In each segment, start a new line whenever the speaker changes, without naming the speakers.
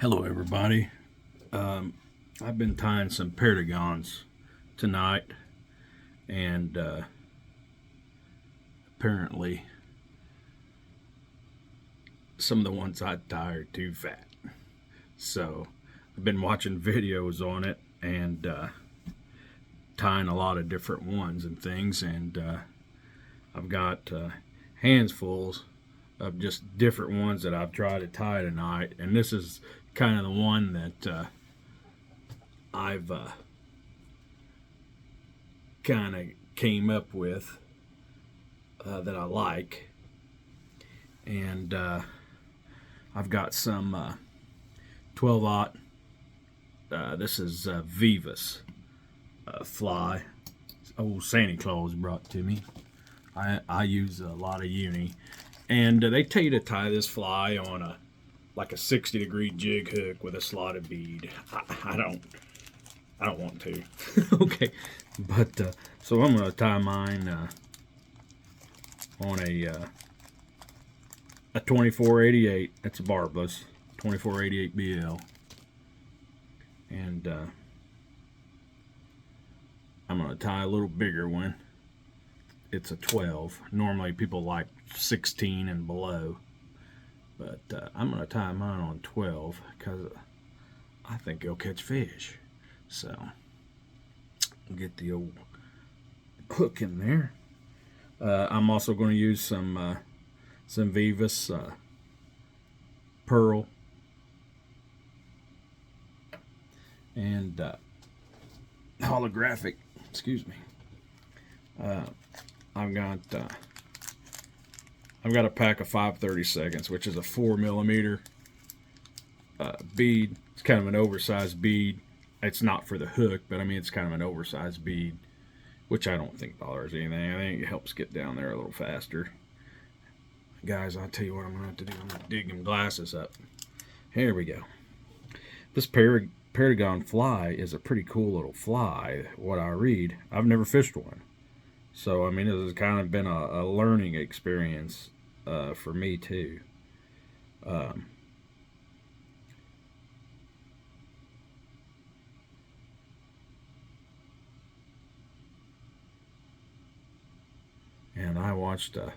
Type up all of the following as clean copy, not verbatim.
Hello everybody. I've been tying some Perdigons tonight, and apparently some of the ones I tie are too fat. So I've been watching videos on it and tying a lot of different ones and things, and I've got handsfuls of just different ones that I've tried to tie tonight, and this is kind of the one that I've kind of came up with that I like. And I've got some 12-aught. This is Vivas fly. Old Santa Claus brought to me. I use a lot of uni, and they tell you to tie this fly on a 60-degree jig hook with a slotted bead. I don't want to. Okay, but so I'm gonna tie mine on a 2488. That's a barbless 2488 BL, and I'm gonna tie a little bigger one. It's a 12. Normally people like 16 and below, but I'm gonna tie mine on 12 because I think it'll catch fish. So get the old hook in there. I'm also going to use some Vivas pearl and holographic. Excuse me. I've got a pack of 5/32, which is a 4mm bead. It's kind of an oversized bead. It's not for the hook, but I mean it's kind of an oversized bead, which I don't think bothers anything. I think it helps get down there a little faster. Guys, I'll tell you what I'm going to have to do. I'm going to dig them glasses up. Here we go. This Perdigon Fly is a pretty cool little fly, what I read. I've never fished one. So, I mean, this has kind of been a learning experience for me, too. And I watched a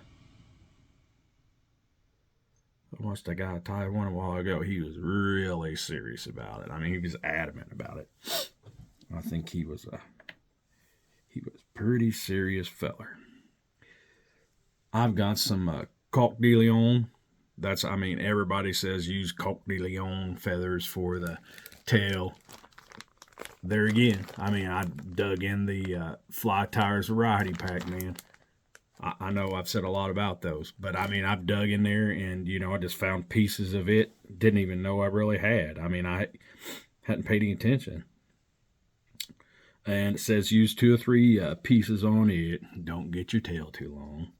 guy tie one a while ago. He was really serious about it. I mean, he was adamant about it. I think he was a pretty serious feller. I've got some Coq de Leon. I mean, everybody says use Coq de Leon feathers for the tail. There again, I mean, I dug in the Fly Tires Variety Pack, man. I know I've said a lot about those, but I mean, I've dug in there and, I just found pieces of it. Didn't even know I really had. I mean, I hadn't paid any attention. And it says use 2 or 3 pieces on it. Don't get your tail too long.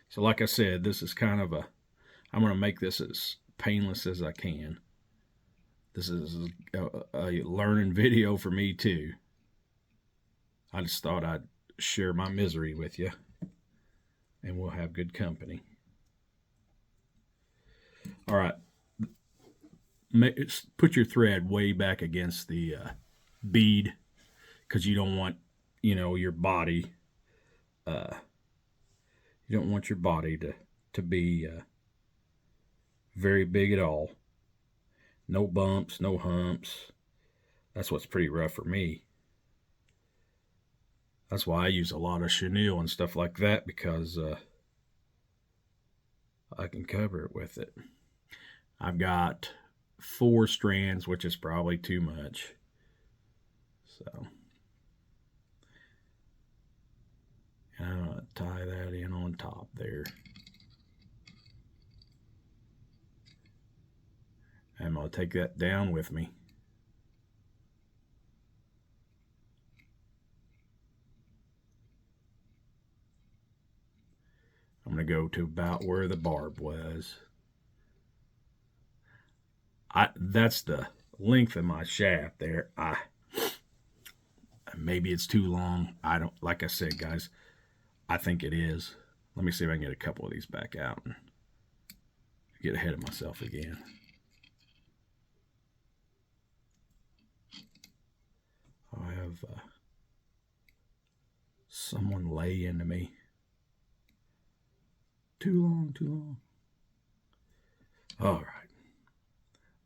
So like I said, this is kind of I'm going to make this as painless as I can. This is a learning video for me too. I just thought I'd share my misery with you, and we'll have good company. All right. Put your thread way back against the bead, because you don't want, your body, you don't want your body to be very big at all. No bumps, no humps. That's what's pretty rough for me. That's why I use a lot of chenille and stuff like that, because I can cover it with it. I've got 4 strands, which is probably too much. So I'm going to tie that in on top there. I'm going to take that down with me. I'm going to go to about where the barb was. That's the length of my shaft there. Maybe it's too long. Like I said, guys, I think it is. Let me see if I can get a couple of these back out and get ahead of myself again. someone lay into me. Too long, too long. All right.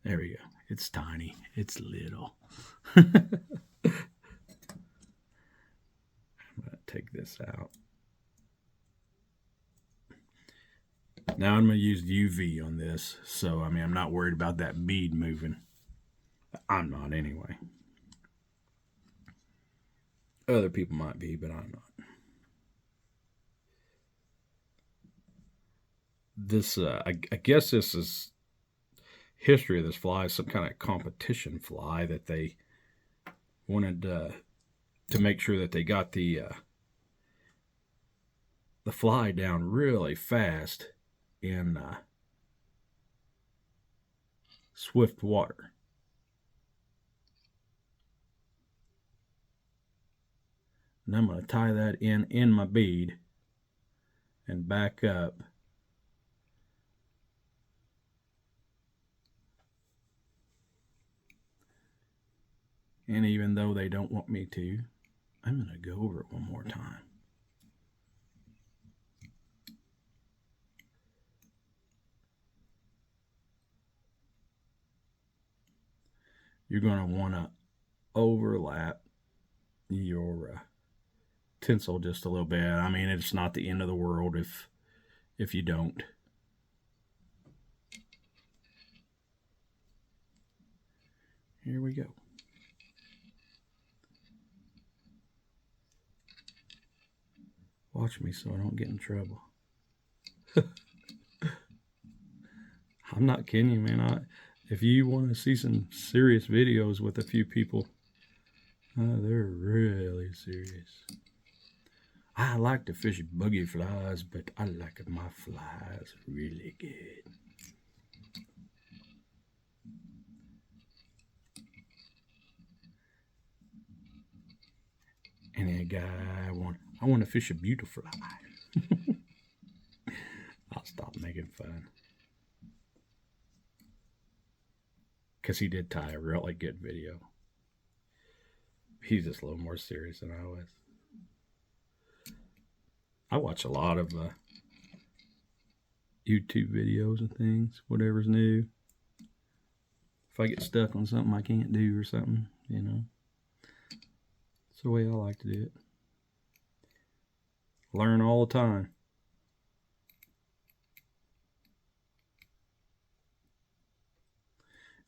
There we go. It's tiny. It's little. I'm going to take this out. Now I'm going to use UV on this. So, I mean, I'm not worried about that bead moving. I'm not anyway. Other people might be, but I'm not. This, I guess this is history of this fly, some kind of competition fly that they wanted to make sure that they got the fly down really fast in swift water. And I'm going to tie that in my bead and back up. And even though they don't want me to, I'm going to go over it one more time. You're going to want to overlap your tinsel just a little bit. I mean, it's not the end of the world if you don't. Here we go. Watch me so I don't get in trouble. I'm not kidding you, man. If you want to see some serious videos with a few people, they're really serious. I like to fish buggy flies, but I like my flies really good. And a guy, I want to fish a beautiful fly. I'll stop making fun. Because he did tie a really good video. He's just a little more serious than I was. I watch a lot of YouTube videos and things, whatever's new. If I get stuck on something I can't do or something, you know. It's the way I like to do it. Learn all the time.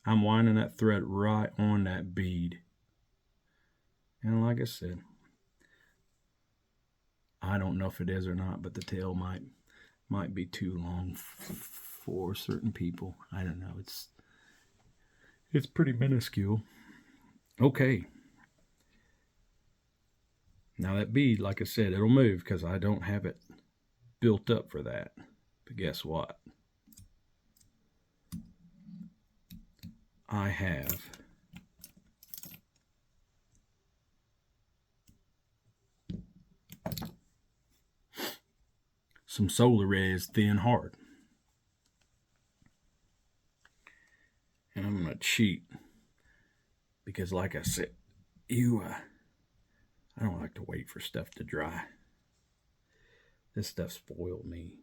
I'm winding that thread right on that bead. And like I said, I don't know if it is or not, but the tail might be too long for certain people. I don't know. It's pretty minuscule. Okay. Now that bead, like I said, it'll move because I don't have it built up for that. But guess what? I have some Solar Res Thin Hard. And I'm going to cheat because like I said, I don't like to wait for stuff to dry. This stuff spoiled me.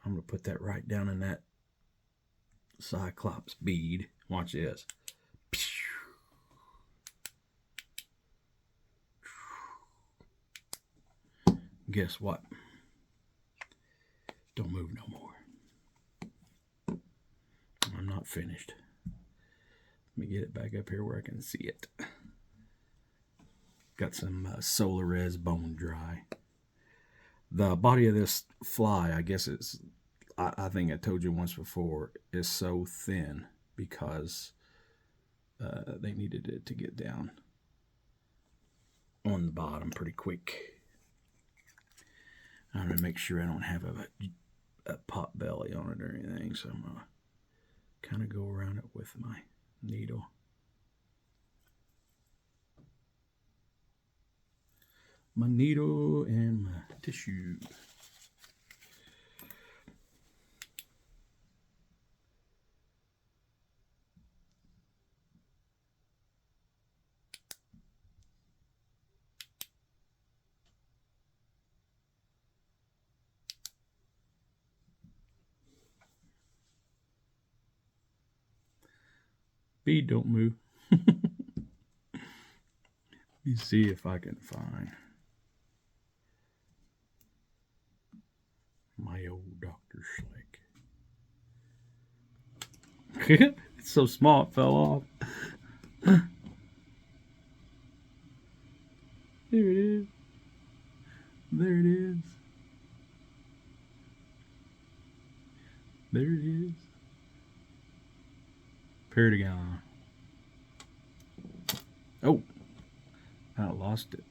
I'm going to put that right down in that Cyclops bead. Watch this. Guess what? Don't move no more. I'm not finished. Let me get it back up here where I can see it. Got some Solar Res Bone Dry. The body of this fly, I guess it's, I think I told you once before, is so thin because they needed it to get down on the bottom pretty quick. I'm going to make sure I don't have a pot belly on it or anything, so I'm going to kind of go around it with my needle. My needle and my tissue. Speed, don't move. Let me see if I can find my old Dr. Slick. It's so small it fell off. There it is. There it is. There it is. Perdigon. Oh, I lost it.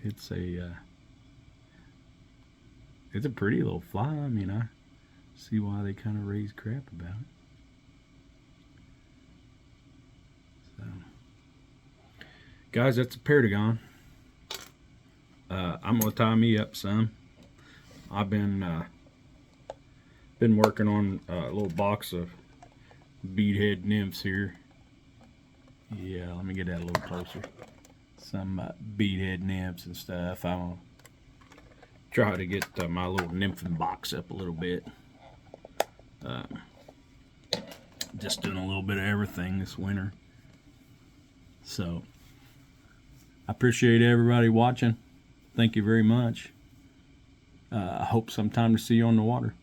It's a pretty little fly. I mean, I see why they kind of raise crap about it. So, guys, that's a Perdigon. I'm gonna tie me up some. I've been working on a little box of beadhead nymphs here. Yeah, let me get that a little closer. Some beadhead nymphs and stuff. I'm gonna try to get my little nymphing box up a little bit. Just doing a little bit of everything this winter. So I appreciate everybody watching. Thank you very much. I hope sometime to see you on the water.